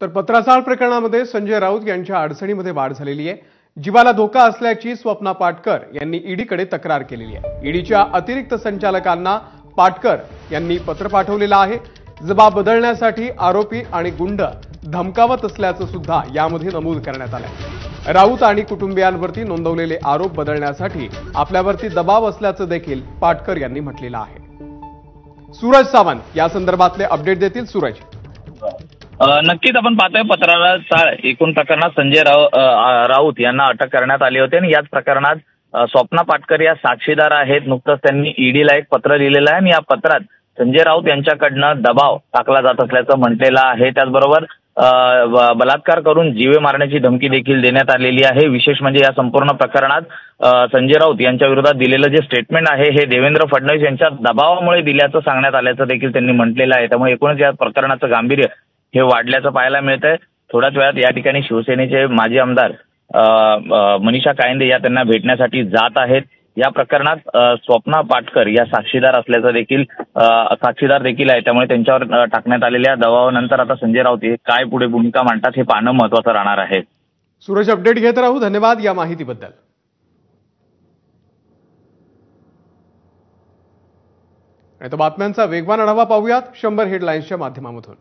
तर पत्राचाळ प्रकरणामध्ये संजय राऊत यांच्या अडचणीमध्ये वाढ झालेली आहे। जीवाला धोका असल्याची स्वप्ना पाटकर यांनी ईडीकडे तक्रार केलेली आहे। ईडीच्या अतिरिक्त संचालकांना पाटकर यांनी पत्र पाठवलेलं आहे। जबाब बदलण्यासाठी आरोपी आणि गुंड धमकावत असल्याचं सुद्धा यामध्ये नमूद करण्यात आलंय। राऊत आणि कुटुंबियांवरती नोंदवलेले आरोप बदलण्यासाठी आपल्यावरती दबाव असल्याचं देखील पाटकर यांनी म्हटलेलं आहे। सूरज सावंत या संदर्भातले अपडेट देतील। सूरज, नक्कीच आपण पाहतोय पत्राला चाळ एकूण प्रकरणात संजय राऊत यांना अटक करण्यात आली होती आणि याच प्रकरणात स्वप्ना पाटकर या साक्षीदार आहेत। नुकतंच त्यांनी ईडीला एक पत्र लिहिलेलं आहे आणि या पत्रात संजय राऊत यांच्याकडनं दबाव टाकला जात असल्याचं म्हटलेलं आहे। त्याचबरोबर बलात्कार करून जीवे मारण्याची धमकी देखील देण्यात आलेली आहे। विशेष म्हणजे या संपूर्ण प्रकरणात संजय राऊत यांच्या विरोधात दिलेलं जे स्टेटमेंट आहे हे देवेंद्र फडणवीस यांच्या दबावामुळे दिल्याचं सांगण्यात आल्याचं देखील त्यांनी म्हटलेलं आहे। त्यामुळे एकूणच या प्रकरणाचं गांभीर्य हे वाढल्याचं पाहायला मिळतंय। थोड्याच वेळात या ठिकाणी शिवसेनेचे माजी आमदार मनीषा कायंदे या त्यांना भेटण्यासाठी जात आहेत। या प्रकरणात स्वप्ना पाटकर या साक्षीदार असल्याचं देखील साक्षीदार देखील आहे। त्यामुळे त्यांच्यावर टाकण्यात आलेल्या दबावानंतर आता संजय राऊत हे काय पुढे भूमिका मांडतात हे पाहणं महत्त्वाचं राहणार आहे। सूरज, अपडेट घेत राहू। धन्यवाद या माहितीबद्दल। आता बातम्यांचा वेगवान आढावा पाहूयात 100 हेडलाईन्सच्या माध्यमातून।